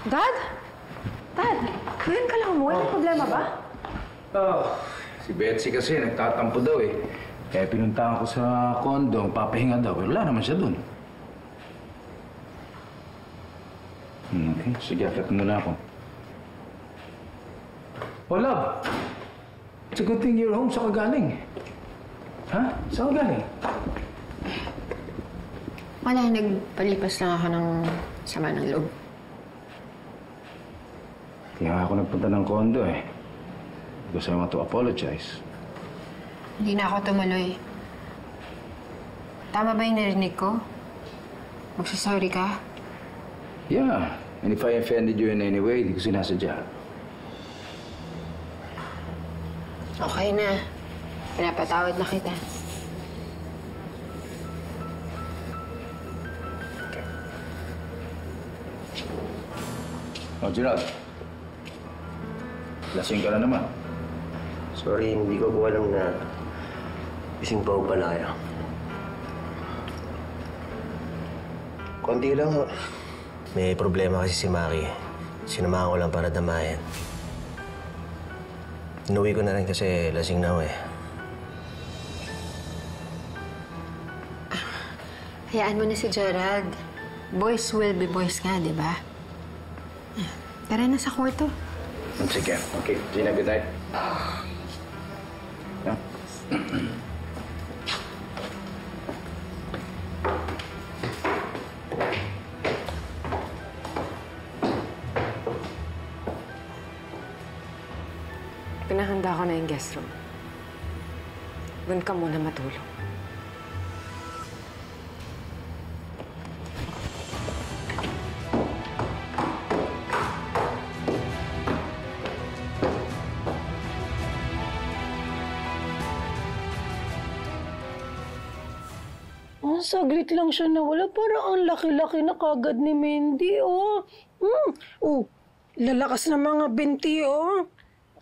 Dad? Dad, ngayon ka lang umuwi. May problema ba? Si Betsy kasi nagtatampo daw eh. Kaya pinuntahan ko sa condo, papahinga daw. Wala naman siya dun. Okay, sige, akit muna ako. Oh, love! It's a good thing you're home. Saan ka galing? Ha? Saan ka galing? Wala, nagpalipas lang ako ng sama ng loob. Kaya ako nagpunta ng condo eh. Because I want to apologize. Hindi na ako tumuloy. Tama ba yung narinig ko? Magsasorry ka? Yeah. And if I offended you in any way, hindi ko sinasadya. Okay na. Pinapatawad na kita. Oh, Gerald. Lasing ka na naman. Sorry, hindi ko po alam na ising pa pala kayo. Konti lang ho. May problema kasi si Maki. Sinamahan ko lang para damayan. Inuwi ko na rin kasi lasing na ako eh. Hayaan mo na si Gerald. Boys will be boys nga, di ba? Tara na sa kwarto. Sige. Okay. Gina, good night. Yeah. Pinahanda ko na yung guest room. Doon ka muna matulog. Saglit lang siya nawala. Parang ang laki-laki na kagad ni Mindy, oh. Lalakas na mga binti, oh.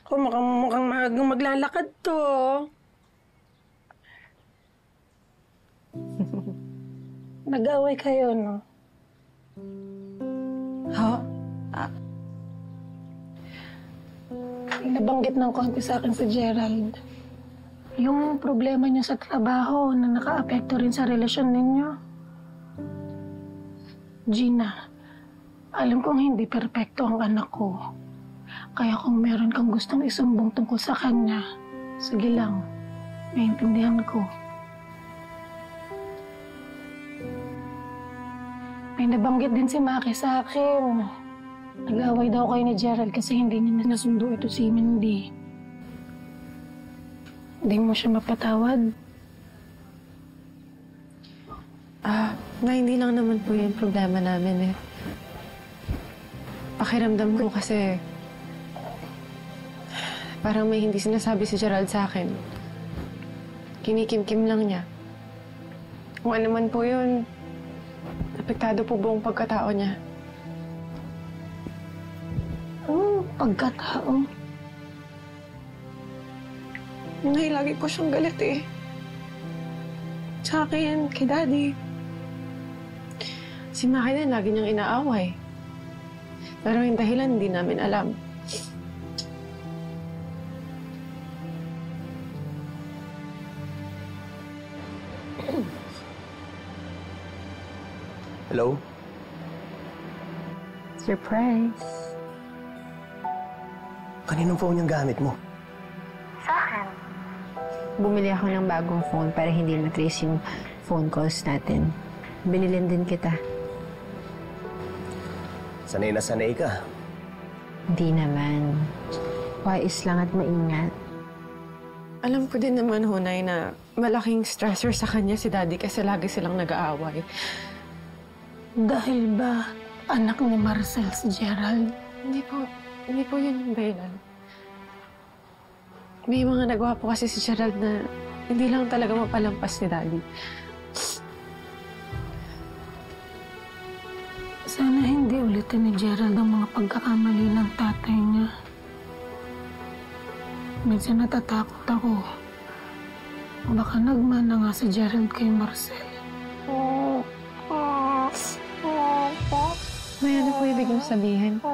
Mukhang maagang maglalakad to. Nag-away kayo, no? Ha? Nabanggit ng konti sa akin si Gerald. Yung problema niyo sa trabaho na naka-apekto rin sa relasyon ninyo. Gina, alam kong hindi perpekto ang anak ko. Kaya kung meron kang gustong isumbong tungkol sa kanya, sige lang, naiintindihan ko. May nabanggit din si Maki sa akin. Nag-away daw kayo ni Gerald kasi hindi niya nasundo ito si Mindy. Hindi mo siya mapatawad? Hindi lang naman po yung problema namin eh. Pakiramdam ko kasi parang may hindi sinasabi si Gerald sa akin. Kinikim-kim lang niya. Kung ano man po yun, apektado po buong pagkatao niya. Pagkatao? Ngayon, lagi ko siyang galit eh. Sa akin, kay Daddy. Si Maki din, lagi niyang inaaway. Pero yung dahilan, hindi namin alam. Hello? Surprise. Kaninong phone yung gamit mo? Bumili ako ng bagong phone para hindi matrace yung phone calls natin. Binilin din kita. Sanay na sanay ka. Hindi naman. Wais lang at maingat. Alam ko din naman, Hunay, na malaking stressor sa kanya si Daddy kasi lagi silang nag-aaway. Dahil ba anak ni Marcel si Gerald? Hindi po yun ang dahilan. May mga nagawa po kasi si Gerald na hindi lang talaga mapalampas ni Daddy. Sana hindi ulitin ni Gerald ang mga pagkakamali ng tatay niya. Minsan natatakot ako. Baka nagmana nga si Gerald kay Marcel. May ano po ibig sabihin?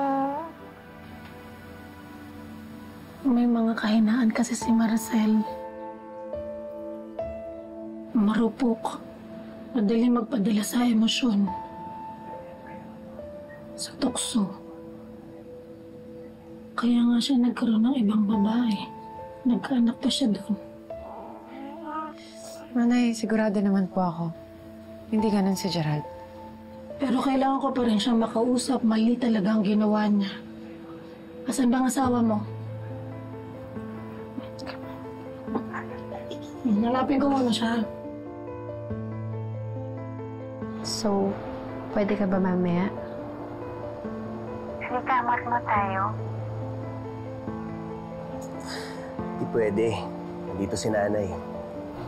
May mga kahinaan kasi si Maricel. Marupok. Madali magpadala sa emosyon. Sa tukso. Kaya nga siya nagkaroon ng ibang babae. Nagkaanak pa siya doon. Nanay, sigurado naman po ako. Hindi ganun si Gerald. Pero kailangan ko pa rin siyang makausap. Mali talaga ang ginawa niya. Asan bang asawa mo? Nalapin ko muna siya. So, pwede ka ba mamaya? Sige, kamot mo tayo. Hindi pwede. Nandito si nanay.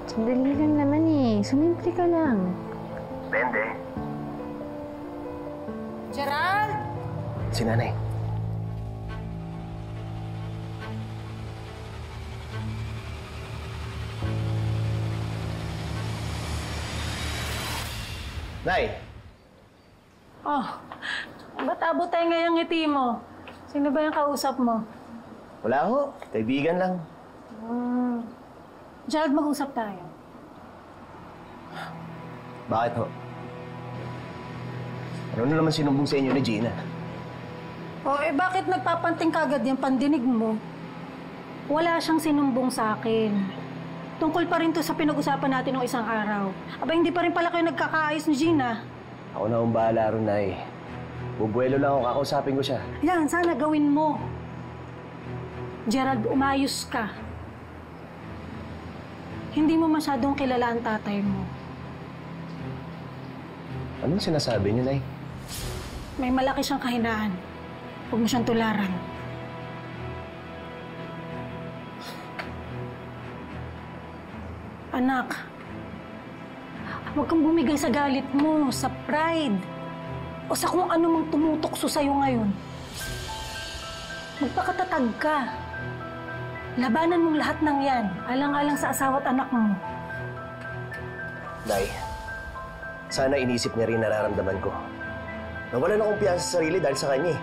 Sandali lang naman eh. Sumimple ka lang. Pwede. Gerald! Si nanay. Nay! Oh, ba't abot tayo ngayong ngiti mo? Sino ba yung kausap mo? Wala ho. Kaibigan lang. Gerald, mag-usap tayo. Bakit ho? Ano na naman sinumbong sa inyo ni Gina? Oh, bakit nagpapanting kagad yung pandinig mo? Wala siyang sinumbong sa akin. Tungkol pa rin to sa pinag-usapan natin ng isang araw. Aba, hindi pa rin pala kayo nagkakaayos ni Gina. Ako na ang bahala ron, Nay. Bubuelo lang ako, kakausapin ko siya. Yan, sana gawin mo. Gerald, umayos ka. Hindi mo masyadong kilala ang tatay mo. Anong sinasabi niyo, Nay? May malaki siyang kahinaan. Huwag mo siyang tularan. Anak, huwag kang bumigay sa galit mo, sa pride, o sa kung ano mang tumutokso sa'yo ngayon. Magpakatatag ka. Labanan mong lahat ng yan, alang-alang sa asawa at anak mo. Nay, sana inisip niya rin nararamdaman ko. Nawalan akong kumpiyansa sa sarili dahil sa kanya eh.